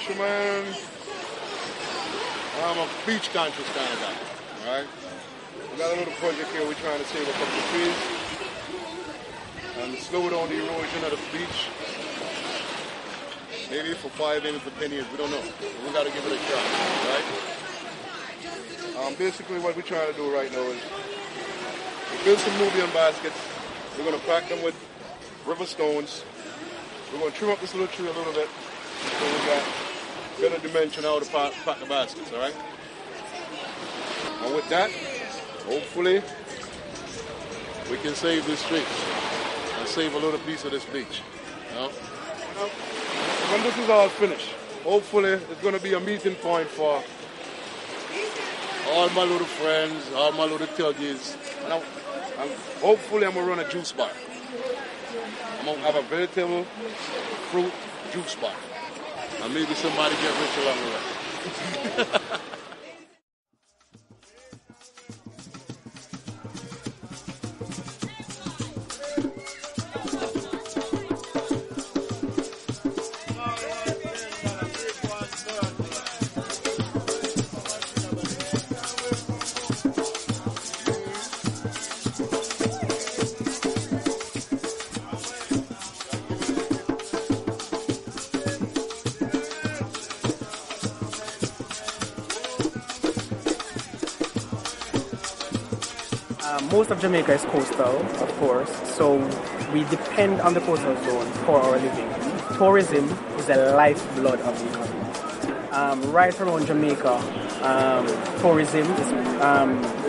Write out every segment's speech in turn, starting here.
fisherman. I'm a beach conscious kind of guy. Alright? We got a little project here, we're trying to save a couple of trees and slow down the erosion of the beach. Maybe for 5 years or 10 years, we don't know. But we got to give it a try, right? Basically what we're trying to do right now is we build some Nubian baskets. We're going to pack them with river stones. We're going to trim up this little tree a little bit so we got better dimension how to pack the baskets, all right? And with that, hopefully, we can save this street and save a little piece of this beach. You know? When this is all finished, hopefully it's going to be a meeting point for all my little friends, all my little thuggies. And hopefully I'm going to run a juice bar. I'm going to have a vegetable, fruit juice bar. And maybe somebody get rich along the way. Most of Jamaica is coastal, of course, so we depend on the coastal zone for our living. Tourism is the lifeblood of the economy. Right around Jamaica, tourism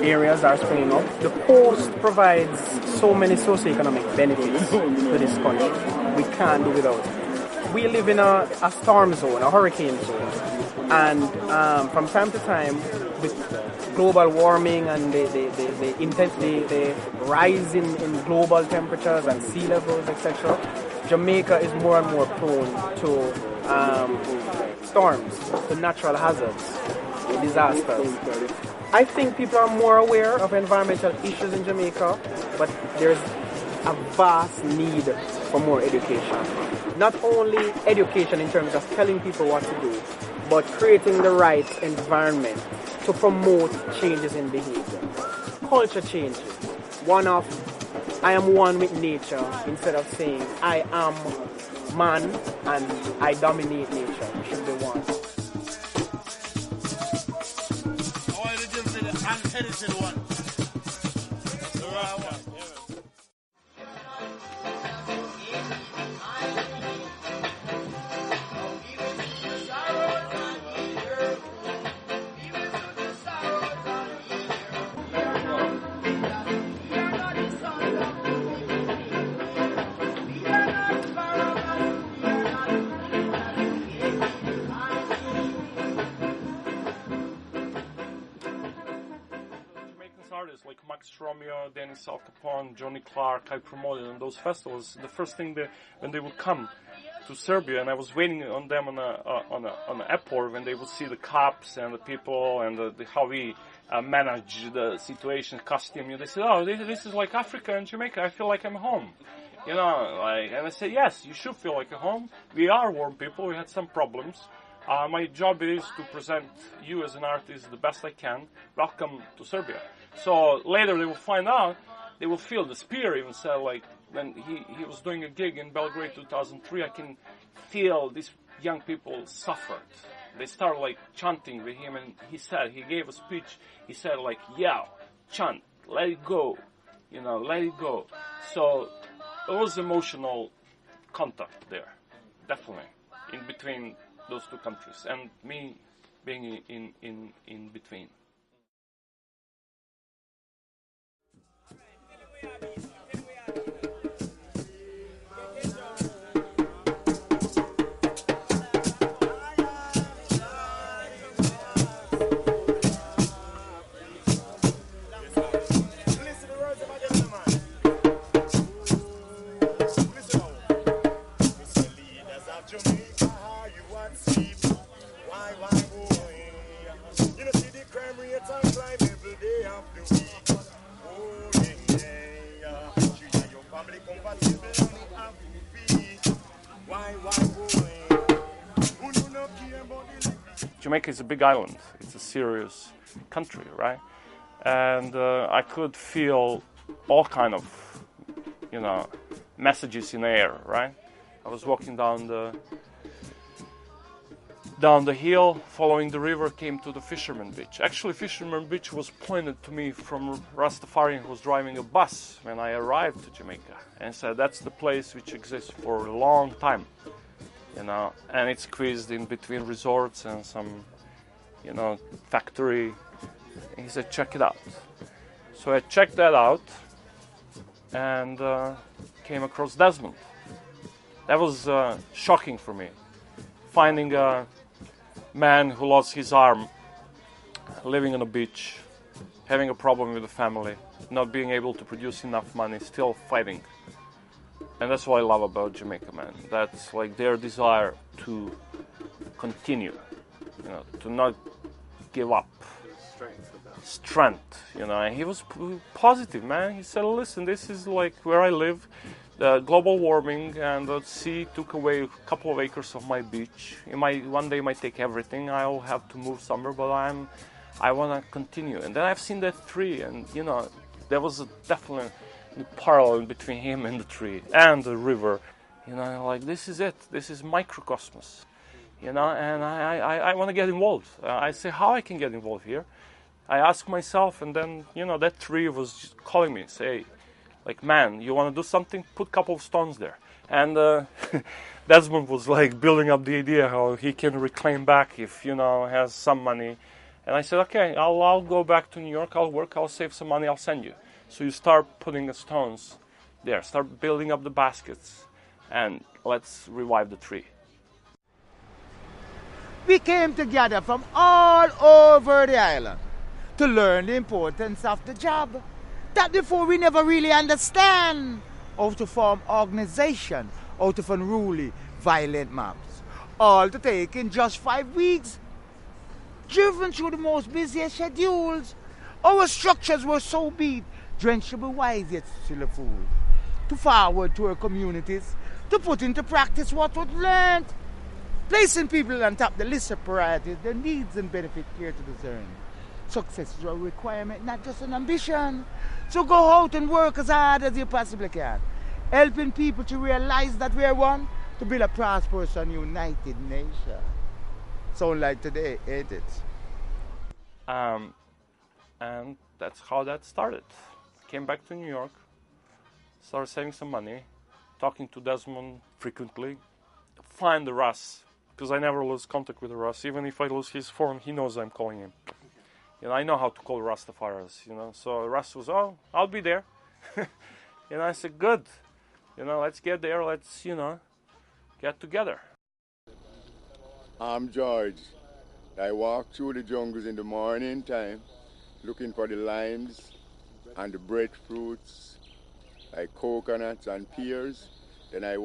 areas are springing up. The coast provides so many socioeconomic benefits to this country. We can't do without it. We live in a storm zone, a hurricane zone, and from time to time, with global warming and the rise in global temperatures and sea levels, etc., Jamaica is more and more prone to storms, to natural hazards, disasters. I think people are more aware of environmental issues in Jamaica, but there's a vast need for more education. Not only education in terms of telling people what to do, but creating the right environment to promote changes in behavior. Culture changes. One of, I am one with nature, instead of saying, I am man and I dominate nature. It should be one. I want to give me the unedited one. The right one. Artists like Max Romeo, Dennis Al Capone, Johnny Clark, I promoted on those festivals. The first thing when they would come to Serbia, and I was waiting on them on the airport when they would see the cops and the people and how we manage the situation, costume. They said, "Oh, this is like Africa and Jamaica. I feel like I'm home." You know, and I said, "Yes, you should feel like a home. We are warm people. We had some problems. My job is to present you as an artist the best I can. Welcome to Serbia." So later they will find out, they will feel the Spear even said, like, when he was doing a gig in Belgrade 2003, I can feel these young people suffered. They started like chanting with him, and he gave a speech, he said like, "Yeah, chant, let it go, you know, let it go." So it was emotional contact there, definitely, in between those two countries, and me being in between. Why, boy? Who do not care about Jamaica is a big island. It's a serious country, right? And I could feel all kind of, messages in the air, right? I was walking down the hill, following the river, came to the Fisherman Beach. Actually, Fisherman Beach was pointed to me from Rastafarian who was driving a bus when I arrived to Jamaica, and said that's the place which exists for a long time, and it's squeezed in between resorts and some, factory. And he said, check it out. So I checked that out and came across Desmond. That was shocking for me, finding a man who lost his arm, living on a beach, having a problem with the family, not being able to produce enough money, still fighting. And that's what I love about Jamaica, man. That's like their desire to continue, to not give up. Strength, and he was positive, man. He said, listen, this is like where I live. The global warming and the sea took away a couple of acres of my beach. One day it might take everything. I'll have to move somewhere, but I want to continue. And then I've seen that tree, and there was definitely a parallel between him and the tree and the river. Like this is it. This is microcosmos. And I want to get involved. I say how I can get involved here. I ask myself, and then that tree was just calling me, say, like, man, you want to do something? Put a couple of stones there. And Desmond was like building up the idea how he can reclaim back if has some money. And I said, okay, I'll go back to New York. I'll work. I'll save some money. I'll send you. So you start putting the stones there. Start building up the baskets, and let's revive the tree. We came together from all over the island to learn the importance of the job. That before we never really understand how to form organization, how to unruly, violent mobs. All to take in just 5 weeks. Driven through the most busiest schedules. Our structures were so big, drenchable wise yet still a fool. To forward to our communities, to put into practice what was learned. Placing people on top the list of priorities, their needs and benefits here to discern. Success is a requirement, not just an ambition. So go out and work as hard as you possibly can. Helping people to realize that we are one, to build a prosperous and united nation. Sound like today, ain't it? And that's how that started. Came back to New York, started saving some money, talking to Desmond frequently, find the Russ, because I never lose contact with the Russ. Even if I lose his phone, he knows I'm calling him. I know how to call Rastafaris, So Russ was, I'll be there. I said, good. Let's get there. Let's, get together. I'm George. I walk through the jungles in the morning time, looking for the limes and the breadfruits, like coconuts and pears. Then I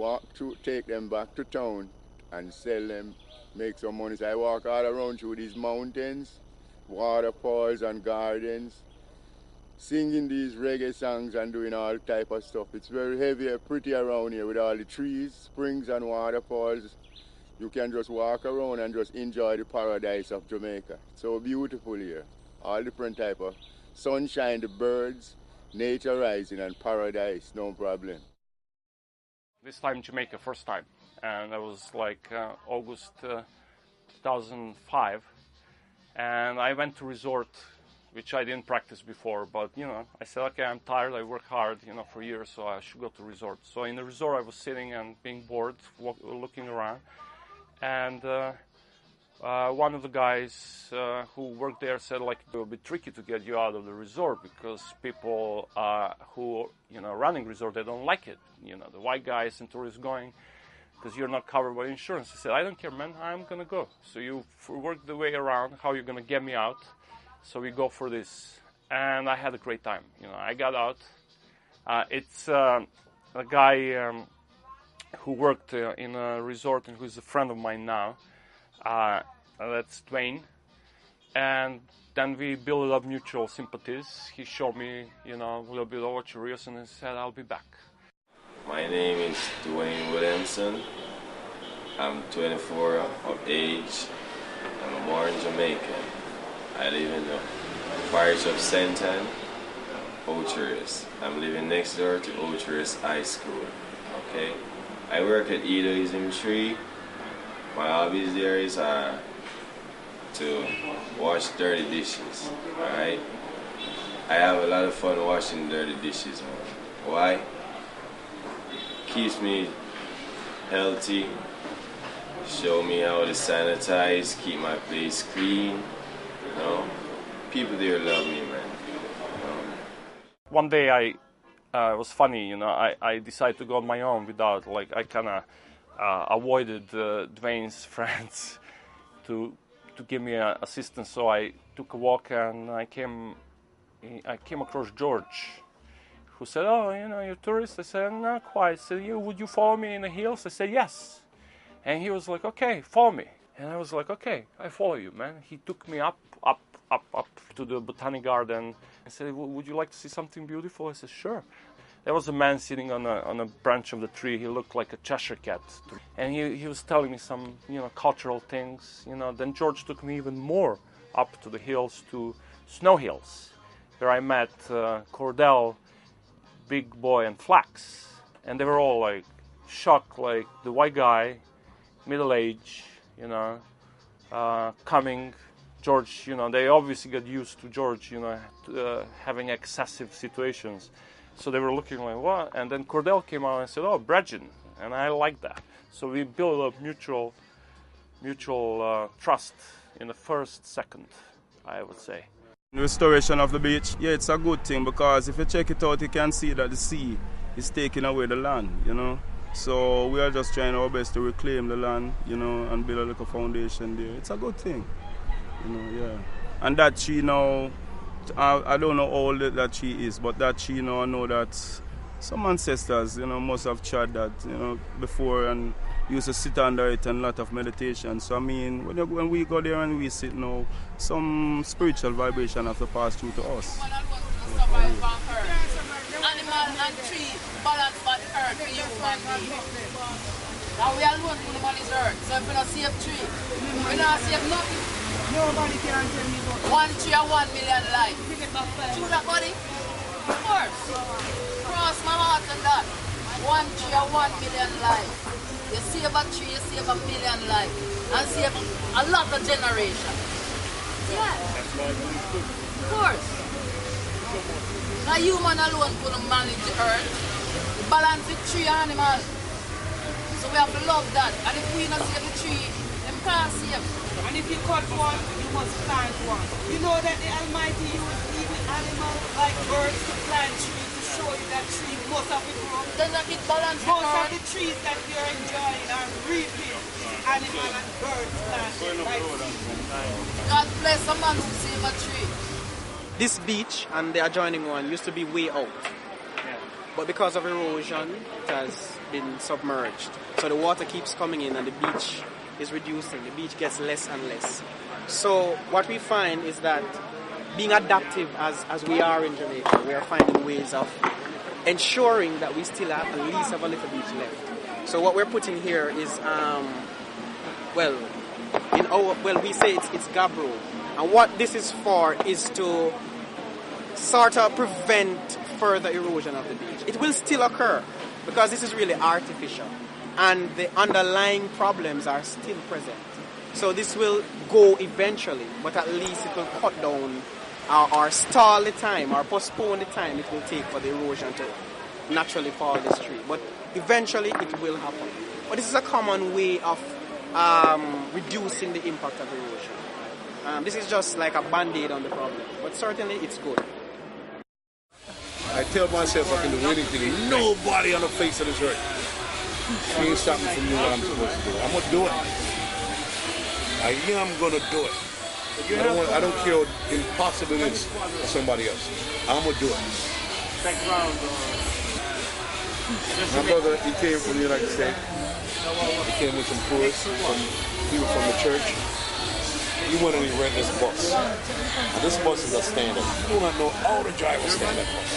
take them back to town and sell them, make some money. So I walk all around through these mountains, waterfalls and gardens, singing these reggae songs and doing all type of stuff. It's very heavy and pretty around here with all the trees, springs and waterfalls. You can just walk around and just enjoy the paradise of Jamaica. So beautiful here. All different type of sunshine, the birds, nature rising and paradise, no problem. This time Jamaica, first time. And that was like August 2005. And I went to resort, which I didn't practice before, but I said, okay, I'm tired, I work hard, for years, so I should go to resort. So in the resort I was sitting and being bored, looking around, and one of the guys who worked there said, like, it will be tricky to get you out of the resort because people who, running resort, they don't like it. The white guys and tourists going, because you're not covered by insurance. He said, I don't care, man, I'm going to go. So you work the way around, how you're going to get me out. So we go for this. And I had a great time. I got out. It's a guy who worked in a resort and who's a friend of mine now. That's Dwayne. And then we built up mutual sympathies. He showed me, a little bit of curious, and he said, I'll be back. My name is Dwayne Williamson. I'm 24 of age. I'm born born Jamaican. I live in the parish of Senton, Ocherous. I'm living next door to Ocherous High School. Okay? I work at Edoism Tree. My hobbies there is to wash dirty dishes. Alright? I have a lot of fun washing dirty dishes, man. Why? Keeps me healthy, show me how to sanitize, keep my place clean, you know. People there love me, man. One day it was funny, you know, I decided to go on my own without, like, I kind of avoided Dwayne's friends to give me assistance, so I took a walk and I came across George, who said, "Oh, you know, you're a tourist?" I said, "Not quite." He said, "Would you follow me in the hills?" I said, "Yes." And he was like, "Okay, follow me." And I was like, "Okay, I follow you, man." He took me up to the botanic garden. I said, "Would you like to see something beautiful?" I said, "Sure." There was a man sitting on a branch of the tree. He looked like a Cheshire cat. And he was telling me some, you know, cultural things, you know. Then George took me even more up to the hills, to Snow Hills, where I met Cordell, Big Boy, and Flax. And they were all like shocked, like the white guy, middle age, you know, coming. George, you know, they obviously got used to George, you know, having excessive situations. So they were looking like, what? And then Cordell came out and said, "Oh, Bregin." And I like that. So we built up mutual trust in the first second, I would say. Restoration of the beach, yeah, it's a good thing, because if you check it out, you can see that the sea is taking away the land, you know. So we are just trying our best to reclaim the land, you know, and build a little foundation there. It's a good thing, you know, yeah. And that tree now, I don't know how old that tree is, but that tree now, I know that some ancestors, you know, must have tried that, you know, before, and used to sit under it and a lot of meditation. So I mean, when we go there and we sit now, some spiritual vibration have to pass through to us. Animal and tree balance on earth for human being. Now we alone put them on this earth. So if we don't save tree, we don't save nothing. Nobody can tell me about 1 tree and 1 million life. True that, buddy? Of course. Cross my heart on that. 1 tree and 1 million life. You save a tree, you save a million life. And save a lot of generations. Yeah. Of course. Now human alone couldn't manage the earth. Balance the tree animal. So we have to love that. And if we not save the tree, them can't save. And if you cut one, you must plant one. You know that the Almighty used even animals like birds to plant trees to show you that tree must have been grown. Then it balance the Most of earth. the trees that you're enjoying are reaping animal and birds planted by seed. God bless a man to save a tree. This beach and the adjoining one used to be way out. But because of erosion, it has been submerged. So the water keeps coming in and the beach is reducing. The beach gets less and less. So what we find is that being adaptive as we are in Jamaica, we are finding ways of ensuring that we still at least have a little beach left. So what we're putting here is, we say it's gabbro. And what this is for is to sort of prevent further erosion of the beach. It will still occur because this is really artificial and the underlying problems are still present. So this will go eventually, but at least it will cut down or stall the time or postpone the time it will take for the erosion to naturally fall this tree. But eventually it will happen. But this is a common way of reducing the impact of erosion. This is just like a band-aid on the problem, but certainly it's good. I tell myself I can do anything. Nobody on the face of this earth can't stop me from doing what I'm supposed to do. I'm gonna do it. I am gonna do it. I don't care how impossible it is for somebody else. I'm gonna do it. My brother, he came from the United States. He came with some tourists, people from the church. He went and he rented this bus. Now, this bus is a stand-up. You do not know all the drivers stand-up bus.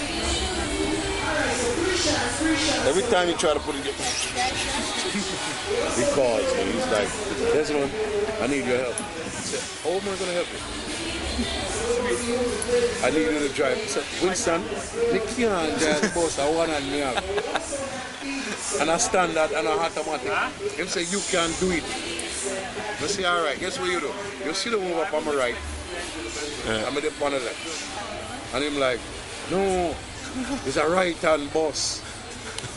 Every time you try to put it, he calls me. He's like, Desmond, I need your help. I said, how am I going to help you? I need you to drive. I said, Winston, you can't drive the bus. I want to me up. And I stand that and I automatic. He say, you can't do it. I say, all right, guess what you do? You see the move up on my right. I'm at the one of that. And him like, no, it's a right-hand bus.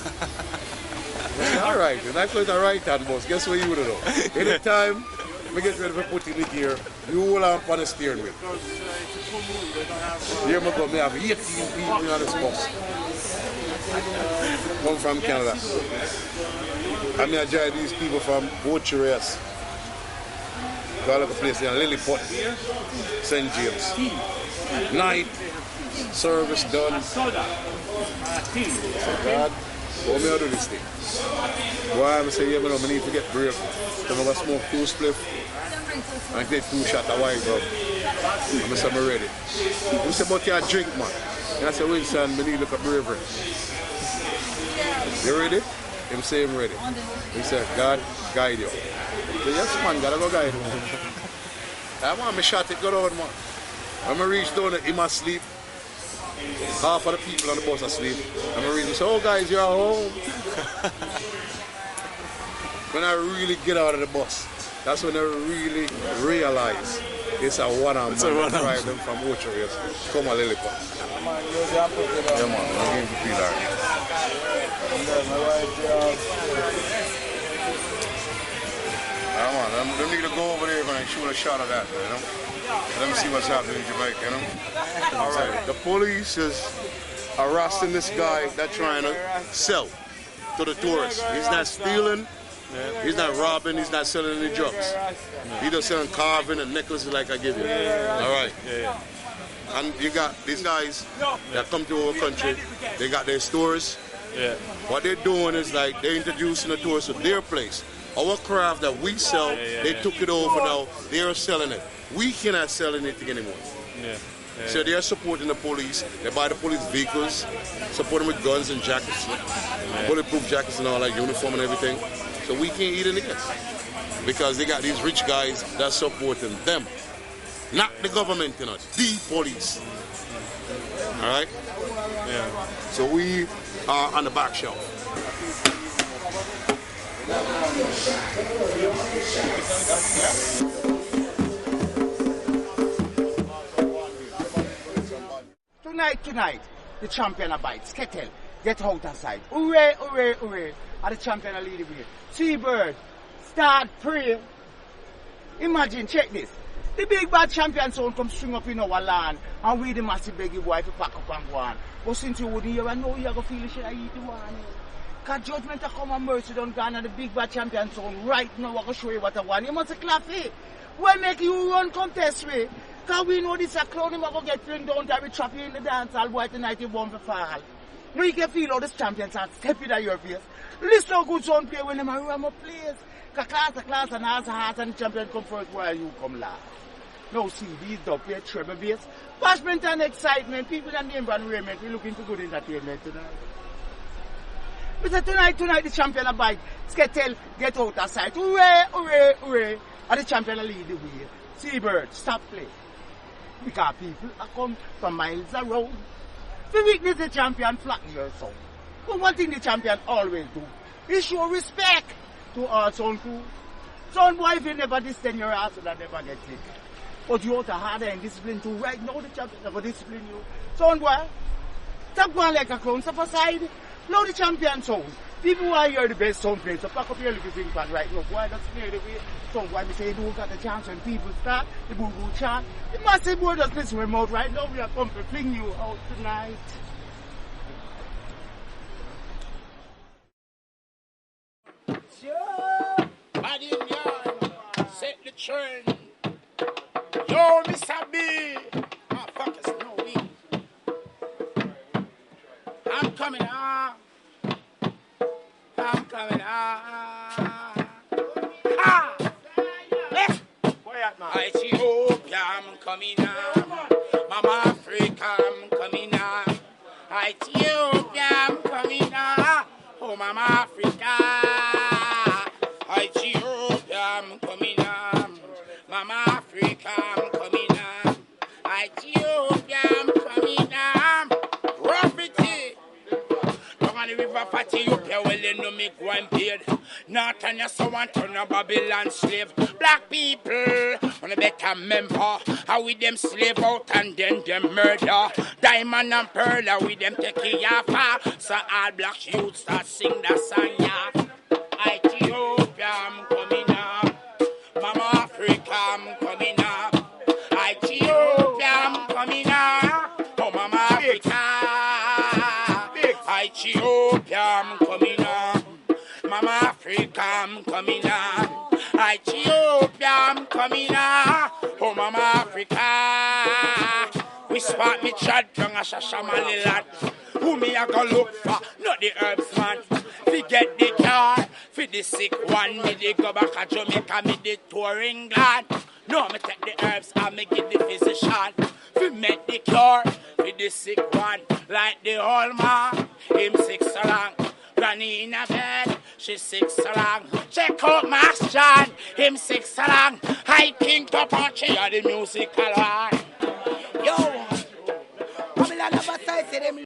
I say, all right, and I call it a right-hand bus. Guess what you do? Anytime we get ready to put in the gear, you hold on the steering wheel. Here we go, we have 18 people on this bus. Come from Canada. And I drive these people from Ocho-Rios. Got a place in Lilliput, St. James. Night, service done. So God, how me I do this thing? Why I say, yeah, but I need to get brave. So I'm going to smoke 2 spliff and take 2 shots of wine, bro. I'm say, I'm ready. You say, but you drink, man. And I say, Winston, I need to look at bravery. You ready? Him say I'm ready. He said, God, guide you. I say, yes, man, gotta go guide you. I want me shot it, go down, man. When I reach down, he must sleep. Half of the people on the bus are asleep. And I reach and say, oh guys, you're home. When I really get out of the bus, that's when I really realize it's a one-on-one to drive them from Ocho-Rios. Come on, Lilliput. Yeah, man, I'm going to feel that. They need to go over there and shoot a shot of that, you know? Let me see what's happening in Jamaica, you know? All right. The police is arresting this guy that's trying to sell to the tourists. He's not stealing, he's not robbing, he's not selling any drugs. He's just selling carving and necklaces like I give you. All right. And you got these guys that come to our country, they got their stores. What they're doing is like they're introducing the tourists to their place. Our craft that we sell, they took it over now, they're selling it. We cannot sell anything anymore. So they are supporting the police. They buy the police vehicles, support them with guns and jackets, bulletproof jackets and all that, uniform and everything. So we can't eat anything because they got these rich guys that's supporting them. Not the government, you know, the police. All right? So we are on the back shelf. Tonight, the champion abides. Kettle, get out of sight. Hooray, hooray, hooray. And the champion will lead the way. Seabird, start praying. Imagine, check this. The big bad champion sound come string up in our land and we the massive beggy boy to pack up and go on. But since you wouldn't hear, I know you're going to feel the shit I eat the one. Because judgment will come and mercy done gone and the big bad champion sound right now I'm going to show you what I want. You must clap it. Well, make you run contest way. Because we know this a clown him going to get fling down to trap you in the dance all boy tonight he won't be fall. Now you can feel how the champions are stepping at your face. Listen how good sound play when them are ram up place. Because class and heart and the champion come first while you come last. Now see, these dub play treble bass. Bashment and excitement, people and name brand raiment, we're looking for good entertainment tonight. But tonight the champion of bike, Skettel, get out of sight. Hooray, hooray, hooray. And the champion will lead the way. Seabird, stop play. Because people are come from miles around. To witness the champion flatten your sound. But one thing the champion always do is show respect to our sound crew. Sound boy, if you never distant your ass, you'll never get sick. But you have to harder and discipline too. Right now the champion never discipline you. Sound boy, stop going like a clown, step aside. Now the champion sound. People who are here the best sound players, so pack up your little thing right now. Boy, that's clear the way. Sound boy, we say you don't got the chance when people start, the boo-boo chant. The massive boy just listen to him out right now. We are come to fling you out tonight. Sure. Body in yard. Set the trend. Yo, Mr. B. Oh, fuck, it's no weed. I'm coming on. I'm coming on. Ah! Left. Quiet, man. Ethiopia, I'm coming on. Mama Africa, I'm coming on. Ethiopia, I'm coming on. Mama Africa. Ethiopia, I'm coming on. Mama Africa, I'm coming on. Ethiopia, I'm coming on. Prophecy. Down on the river for Ethiopia, well, they know me go and paid. Not on your someone turn a Babylon slave. Black people, on a better member. How with them slave out and then them murder. Diamond and pearl, with them take it off. So all black youths start sing that song, yeah. Ethiopia, I'm coming up. Mama Africa, I'm coming up. Ethiopia, I'm coming up. Oh, Mama Africa. Ethiopia, I'm coming up. Mama Africa, I'm coming up. Ethiopia, I'm coming up. Oh, Mama Africa. We spot me chat from a shashamani lad. Who me a go look for? Not the herbs man. We get the car for the sick one. Me they go back to Jamaica. Me they tour England. No, me take the herbs and me get the physician. We make the cure for the sick one. Like the old man, him sick so long. Granny in a bed, she sick so long. Check out Master John, him sick so long. High King Apache, the musical one. Yo, Babylon never say them.